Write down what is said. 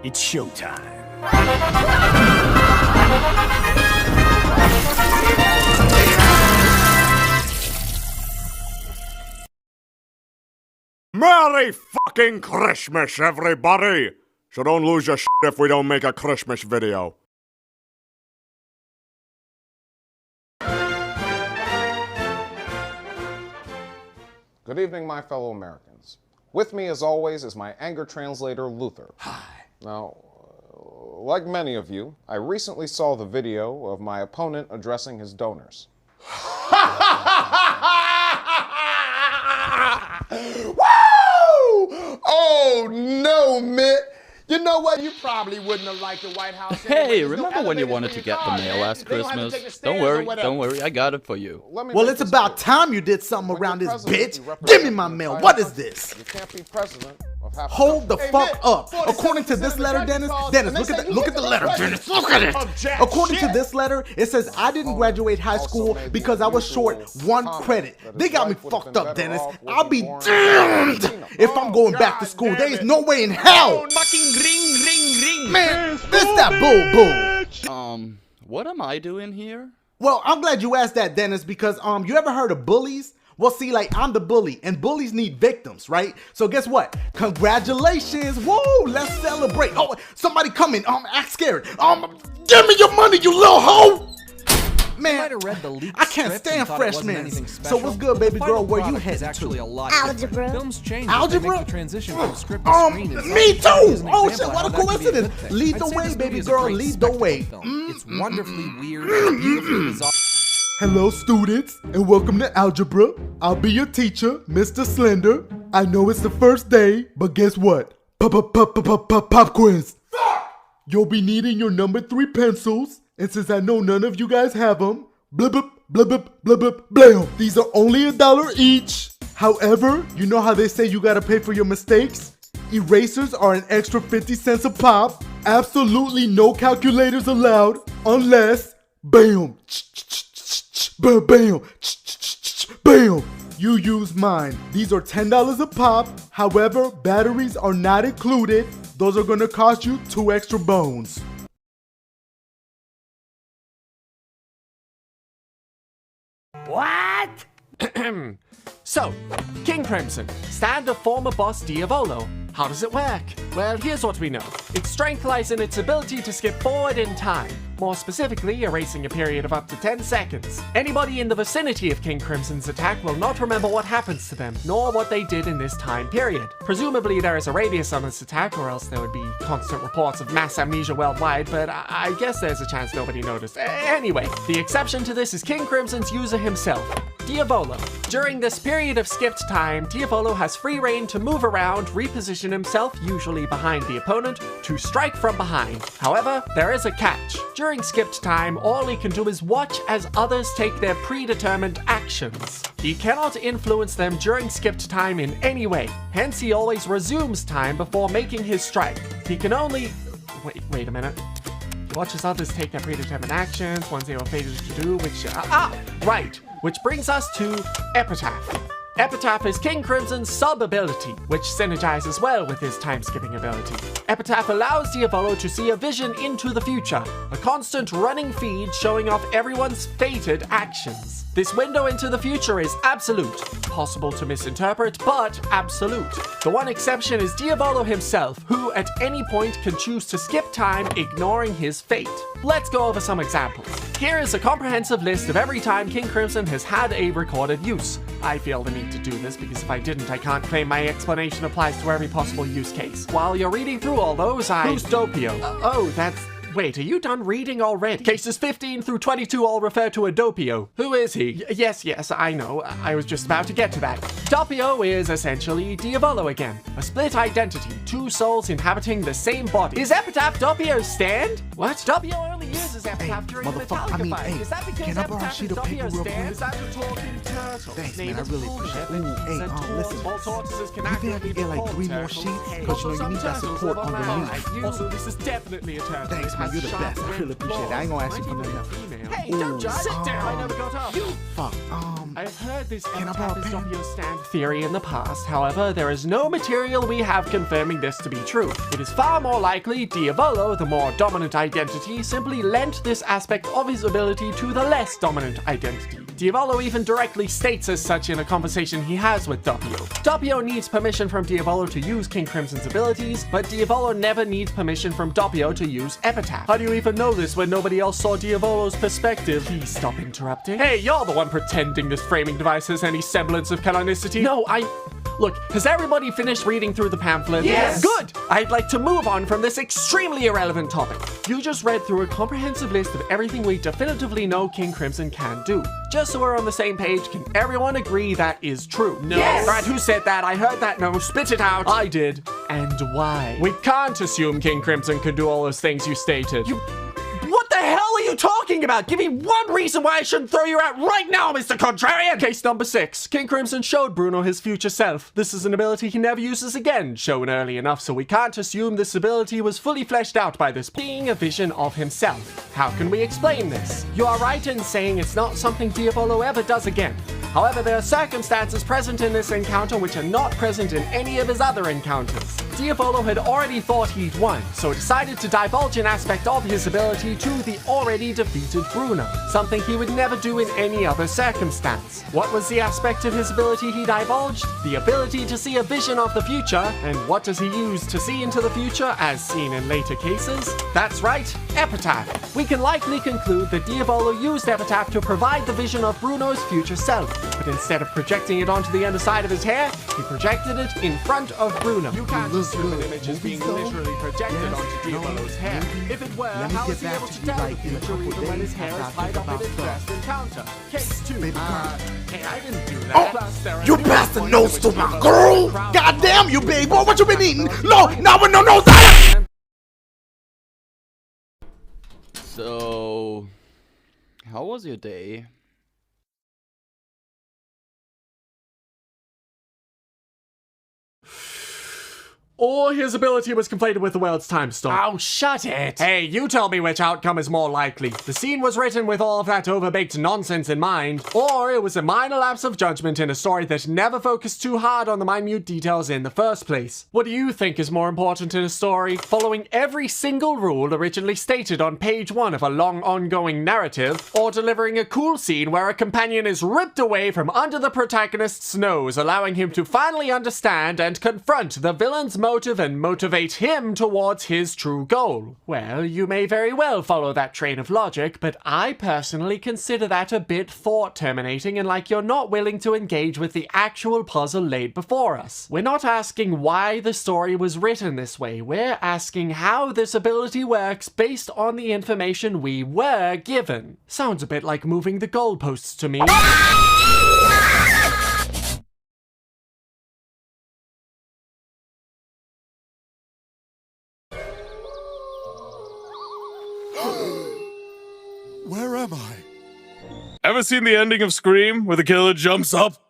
It's showtime. Merry fucking Christmas, everybody! So don't lose your shit if we don't make a Christmas video. Good evening, my fellow Americans. With me, as always, is my anger translator, Luther. Hi. Now, like many of you, I recently saw the video of my opponent addressing his donors. Woo! Oh, no, Mitt. You know what? You probably wouldn't have liked the White House. Hey, remember when you wanted to get the mail last Christmas? Don't worry, I got it for you. Well, it's about time you did something around this bitch. Give me my mail. What is this? You can't be president of half Hold the fuck up. According to this letter, Dennis, look at the letter, Dennis. Look at it. According to this letter, it says I didn't graduate high school because I was short 1 credit. They got me fucked up, Dennis. I'll be damned if I'm going back to school. There is no way in hell. Man, this that bull. What am I doing here? Well, I'm glad you asked that, Dennis, because you ever heard of bullies? Well, see, like, I'm the bully, and bullies need victims, right? So guess what? Congratulations. Whoa, let's celebrate. Oh, somebody coming. Act scared. Give me your money, you little hoe. Man, I can't stand freshmen. So what's good, baby girl? Where you headed to? Algebra. Algebra? Me too. Oh shit, what a coincidence. Lead the way, baby girl. Lead the way. It's wonderfully weird and beautifully bizarre. Hello, students, and welcome to Algebra. I'll be your teacher, Mr. Slender. I know it's the first day, but guess what? Pop quiz. You'll be needing your number 3 pencils. And since I know none of you guys have them, blub blub blub blub blub blam. These are only $1 each. However, you know how they say you gotta pay for your mistakes? Erasers are an extra 50 cents a pop. Absolutely no calculators allowed unless, bam, bam, bam, bam. You use mine. These are $10 a pop. However, batteries are not included. Those are gonna cost you 2 extra bones. What? So, King Crimson, stand of former boss Diavolo. How does it work? Well, here's what we know. Its strength lies in its ability to skip forward in time. More specifically, erasing a period of up to 10 seconds. Anybody in the vicinity of King Crimson's attack will not remember what happens to them, nor what they did in this time period. Presumably there is a radius on this attack, or else there would be constant reports of mass amnesia worldwide, but I guess there's a chance nobody noticed. Anyway, the exception to this is King Crimson's user himself, Diavolo. During this period of skipped time, Diavolo has free reign to move around, reposition himself, usually behind the opponent, to strike from behind. However, there is a catch. During skipped time, all he can do is watch as others take their predetermined actions. He cannot influence them during skipped time in any way. Hence, he always resumes time before making his strike. He can only... Wait a minute. He watches others take their predetermined actions, ones they were fated to do, which... right. Which brings us to Epitaph. Epitaph is King Crimson's sub-ability, which synergizes well with his time-skipping ability. Epitaph allows Diavolo to see a vision into the future, a constant running feed showing off everyone's fated actions. This window into the future is absolute. Possible to misinterpret, but absolute. The one exception is Diavolo himself, who at any point can choose to skip time, ignoring his fate. Let's go over some examples. Here is a comprehensive list of every time King Crimson has had a recorded use. I feel the need to do this because if I didn't, I can't claim my explanation applies to every possible use case. While you're reading through all those, Who's Doppio? Oh, that's... Wait, are you done reading already? Cases 15 through 22 all refer to a Doppio. Who is he? Yes, I know. I was just about to get to that. Doppio is essentially Diavolo again. A split identity, 2 souls inhabiting the same body. Is Epitaph Doppio's stand? What? Doppio only uses Epitaph during the Metallica fight. Is that because Epitaph is Doppio's stand? That's a talking turtle. Thanks, man, I really appreciate it. Ooh, listen. All tortoises can you think I can get like 3 more sheets? Because you know you need that support underneath. Also, this is definitely a turtle. Thanks, man, you're the best. I really appreciate it. I ain't gonna ask you for nothing. Hey, don't just sit down. I never got up. Fuck. I've heard this I borrow a epitaph is pen? Doppio's stand theory in the past. However, there is no material we have confirming this to be true. It is far more likely Diavolo, the more dominant identity, simply lent this aspect of his ability to the less dominant identity. Diavolo even directly states as such in a conversation he has with Doppio. Doppio needs permission from Diavolo to use King Crimson's abilities, but Diavolo never needs permission from Doppio to use Epitaph. How do you even know this when nobody else saw Diavolo's perspective? Please stop interrupting. Hey, you're the one pretending this framing device has any semblance of canonicity. No, Look, has everybody finished reading through the pamphlet? Yes! Good! I'd like to move on from this extremely irrelevant topic. You just read through a comprehensive list of everything we definitively know King Crimson can do. Just so we're on the same page, can everyone agree that is true? No. Yes! Brad, who said that? I heard that no. Spit it out. I did. And why? We can't assume King Crimson could do all those things you stated. What the hell are you talking about? Give me one reason why I shouldn't throw you out right now, Mr. Contrarian! Case number 6. King Crimson showed Bruno his future self. This is an ability he never uses again, shown early enough so we can't assume this ability was fully fleshed out by this point. Being a vision of himself. How can we explain this? You are right in saying it's not something Diavolo ever does again. However, there are circumstances present in this encounter which are not present in any of his other encounters. Diavolo had already thought he'd won, so decided to divulge an aspect of his ability to the already defeated Bruno, something he would never do in any other circumstance. What was the aspect of his ability he divulged? The ability to see a vision of the future, and what does he use to see into the future, as seen in later cases? That's right, Epitaph. We can likely conclude that Diavolo used Epitaph to provide the vision of Bruno's future self, but instead of projecting it onto the underside of his hair, he projected it in front of Bruno. You can't assume an image is being literally projected onto Diavolo's hair. If it were, how is he able to tell the future even when his hair is tied up in its first encounter? Case 2. Hey, I didn't do that. Plus, there are You passed the nose to my girl! God damn you, big boy! What you been eating? No, no! So, how was your day? Or his ability was conflated with the world's time storm. Oh, shut it! Hey, you tell me which outcome is more likely. The scene was written with all of that overbaked nonsense in mind, or it was a minor lapse of judgment in a story that never focused too hard on the minute details in the first place. What do you think is more important in a story? Following every single rule originally stated on page 1 of a long ongoing narrative, or delivering a cool scene where a companion is ripped away from under the protagonist's nose, allowing him to finally understand and confront the villain's motive and motivate him towards his true goal? Well, you may very well follow that train of logic, but I personally consider that a bit thought-terminating and like you're not willing to engage with the actual puzzle laid before us. We're not asking why the story was written this way, we're asking how this ability works based on the information we were given. Sounds a bit like moving the goalposts to me. Where am I? Ever seen the ending of Scream where the killer jumps up